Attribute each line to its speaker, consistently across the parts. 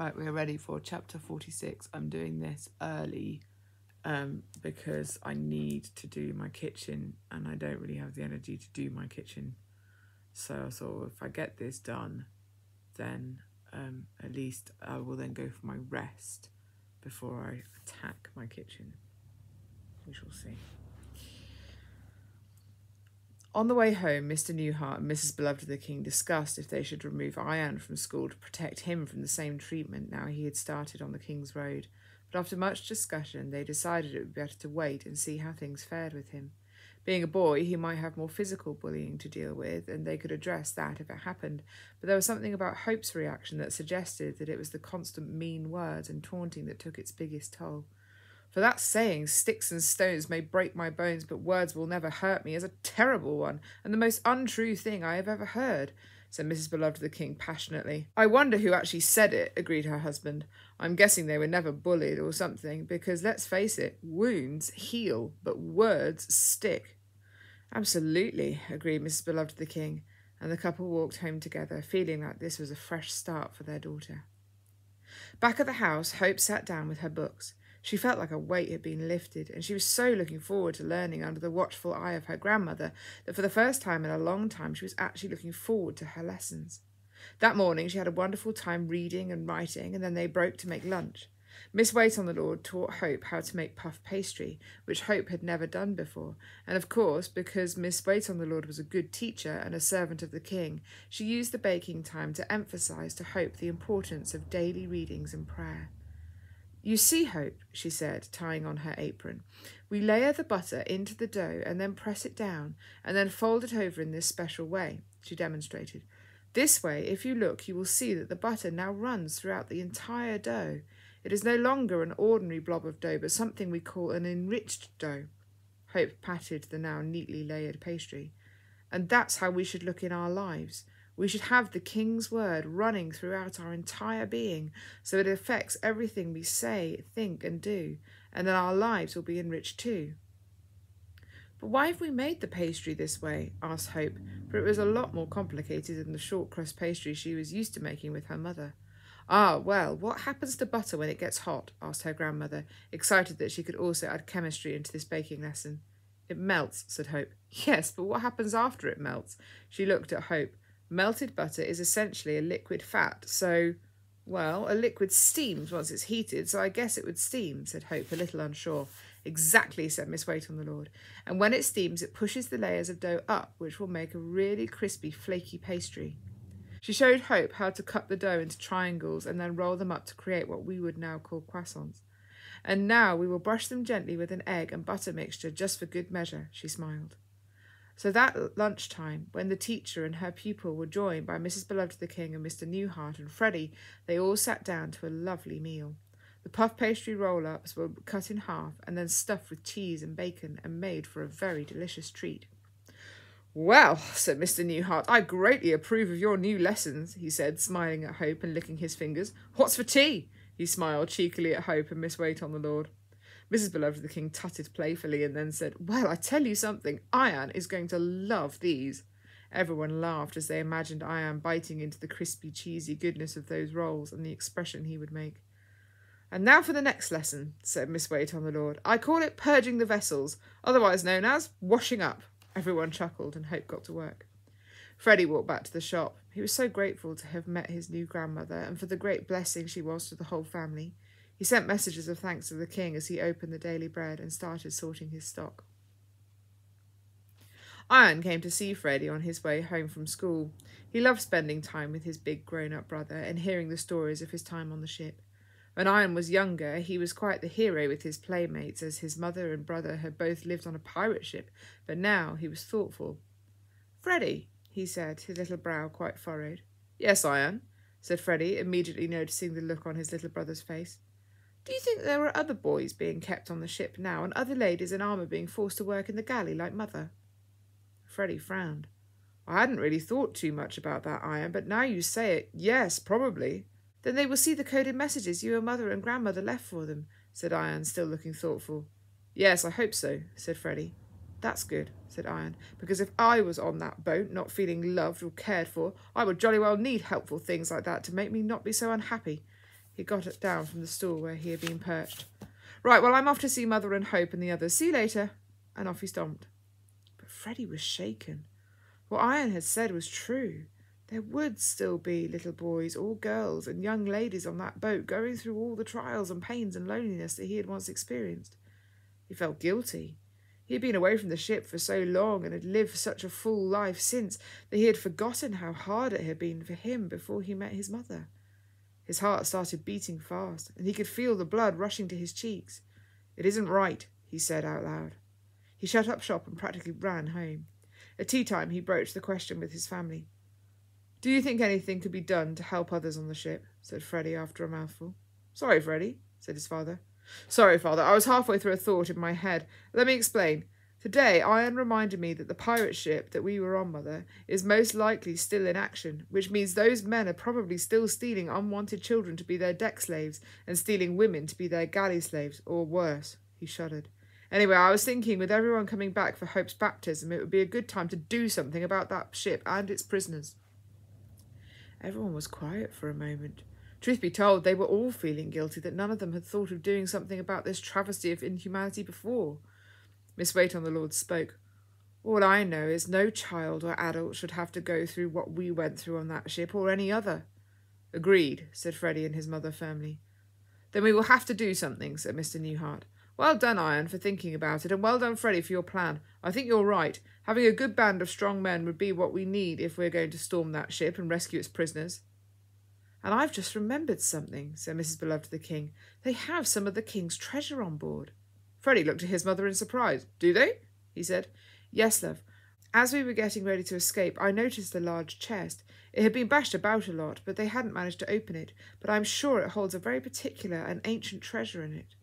Speaker 1: Right, we're ready for chapter 46. I'm doing this early because I need to do my kitchen and I don't really have the energy to do my kitchen. So I thought if I get this done, then at least I will then go for my rest before I attack my kitchen. We shall see. On the way home, Mr. Newhart and Mrs. Beloved of the King discussed if they should remove Ian from school to protect him from the same treatment now he had started on the King's Road. But after much discussion, they decided it would be better to wait and see how things fared with him. Being a boy, he might have more physical bullying to deal with, and they could address that if it happened. But there was something about Hope's reaction that suggested that it was the constant mean words and taunting that took its biggest toll. For that saying, sticks and stones may break my bones, but words will never hurt me, is a terrible one, and the most untrue thing I have ever heard, said Mrs. Beloved of the King passionately. I wonder who actually said it, agreed her husband. I'm guessing they were never bullied or something, because let's face it, wounds heal, but words stick. Absolutely, agreed Mrs. Beloved of the King, and the couple walked home together, feeling like this was a fresh start for their daughter. Back at the house, Hope sat down with her books. She felt like a weight had been lifted, and she was so looking forward to learning under the watchful eye of her grandmother that for the first time in a long time she was actually looking forward to her lessons. That morning she had a wonderful time reading and writing, and then they broke to make lunch. Miss Wait-on-the-Lord taught Hope how to make puff pastry, which Hope had never done before, and of course, because Miss Wait-on-the-Lord was a good teacher and a servant of the King, she used the baking time to emphasise to Hope the importance of daily readings and prayer. You see, Hope, she said, tying on her apron, we layer the butter into the dough and then press it down and then fold it over in this special way, she demonstrated. This way, if you look, you will see that the butter now runs throughout the entire dough. It is no longer an ordinary blob of dough, but something we call an enriched dough. Hope patted the now neatly layered pastry. And that's how we should look in our lives. We should have the King's word running throughout our entire being, so it affects everything we say, think, and do, and then our lives will be enriched too. But why have we made the pastry this way? Asked Hope, for it was a lot more complicated than the short crust pastry she was used to making with her mother. Ah, well, what happens to butter when it gets hot? Asked her grandmother, excited that she could also add chemistry into this baking lesson. It melts, said Hope. Yes, but what happens after it melts? She looked at Hope. Melted butter is essentially a liquid fat, so, well, a liquid steams once it's heated, so I guess it would steam, said Hope, a little unsure. Exactly, said Miss Wait-on-the-Lord. And when it steams, it pushes the layers of dough up, which will make a really crispy, flaky pastry. She showed Hope how to cut the dough into triangles and then roll them up to create what we would now call croissants. And now we will brush them gently with an egg and butter mixture just for good measure, she smiled. So that lunchtime, when the teacher and her pupil were joined by Mrs. Beloved of the King and Mr. Newhart and Freddie, they all sat down to a lovely meal. The puff pastry roll-ups were cut in half and then stuffed with cheese and bacon and made for a very delicious treat. Well, said Mr. Newhart, I greatly approve of your new lessons, he said, smiling at Hope and licking his fingers. What's for tea? He smiled cheekily at Hope and Miss Wait-on-the-Lord. Mrs. Beloved of the King tutted playfully and then said, Well, I tell you something, Ian is going to love these. Everyone laughed as they imagined Ian biting into the crispy, cheesy goodness of those rolls and the expression he would make. And now for the next lesson, said Miss Wait-on-the-Lord. I call it purging the vessels, otherwise known as washing up. Everyone chuckled and Hope got to work. Freddie walked back to the shop. He was so grateful to have met his new grandmother and for the great blessing she was to the whole family. He sent messages of thanks to the King as he opened the daily bread and started sorting his stock. Ian came to see Freddie on his way home from school. He loved spending time with his big grown-up brother and hearing the stories of his time on the ship. When Ian was younger, he was quite the hero with his playmates, as his mother and brother had both lived on a pirate ship, but now he was thoughtful. Freddie, he said, his little brow quite furrowed. Yes, Ian, said Freddie, immediately noticing the look on his little brother's face. Do you think there are other boys being kept on the ship now and other ladies in armour being forced to work in the galley like Mother? Freddie frowned. I hadn't really thought too much about that, Ian, but now you say it, yes, probably. Then they will see the coded messages you and Mother and Grandmother left for them, said Ian, still looking thoughtful. Yes, I hope so, said Freddie. That's good, said Ian, because if I was on that boat, not feeling loved or cared for, I would jolly well need helpful things like that to make me not be so unhappy. He got down from the stool where he had been perched. "Right, well, I'm off to see Mother and Hope and the others. See you later." And off he stomped. But Freddie was shaken. What Iron had said was true. There would still be little boys or girls and young ladies on that boat going through all the trials and pains and loneliness that he had once experienced. He felt guilty. He had been away from the ship for so long and had lived such a full life since that he had forgotten how hard it had been for him before he met his mother. His heart started beating fast, and he could feel the blood rushing to his cheeks. "It isn't right," he said out loud. He shut up shop and practically ran home. At tea time he broached the question with his family. "Do you think anything could be done to help others on the ship?" said Freddie after a mouthful. "Sorry, Freddie," said his father. "Sorry, Father, I was halfway through a thought in my head. Let me explain. Today, Iron reminded me that the pirate ship that we were on, Mother, is most likely still in action, which means those men are probably still stealing unwanted children to be their deck slaves and stealing women to be their galley slaves, or worse." He shuddered. "Anyway, I was thinking with everyone coming back for Hope's baptism, it would be a good time to do something about that ship and its prisoners." Everyone was quiet for a moment. Truth be told, they were all feeling guilty that none of them had thought of doing something about this travesty of inhumanity before. Miss Wait-on-the-Lord spoke. "All I know is no child or adult should have to go through what we went through on that ship or any other." "Agreed," said Freddie and his mother firmly. "Then we will have to do something," said Mr. Newhart. "Well done, Iron, for thinking about it, and well done, Freddie, for your plan. I think you're right. Having a good band of strong men would be what we need if we're going to storm that ship and rescue its prisoners." "And I've just remembered something," said Mrs. Beloved the King. "They have some of the King's treasure on board." Freddie looked at his mother in surprise. "Do they?" he said. "Yes, love. As we were getting ready to escape, I noticed a large chest. It had been bashed about a lot, but they hadn't managed to open it. But I'm sure it holds a very particular and ancient treasure in it."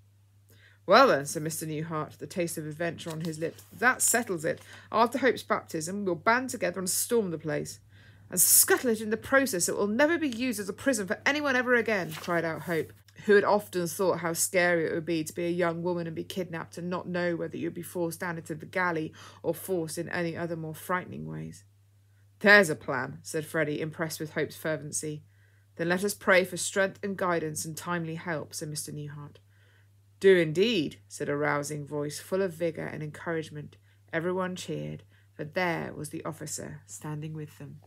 Speaker 1: "Well then," said Mr. Newhart, the taste of adventure on his lips, "that settles it. After Hope's baptism, we'll band together and storm the place. And scuttle it in the process so it will never be used as a prison for anyone ever again," cried out Hope, who had often thought how scary it would be to be a young woman and be kidnapped and not know whether you would be forced down into the galley or forced in any other more frightening ways. "There's a plan," said Freddie, impressed with Hope's fervency. "Then let us pray for strength and guidance and timely help," said Mr. Newhart. "Do indeed," said a rousing voice full of vigour and encouragement. Everyone cheered, for there was the officer standing with them.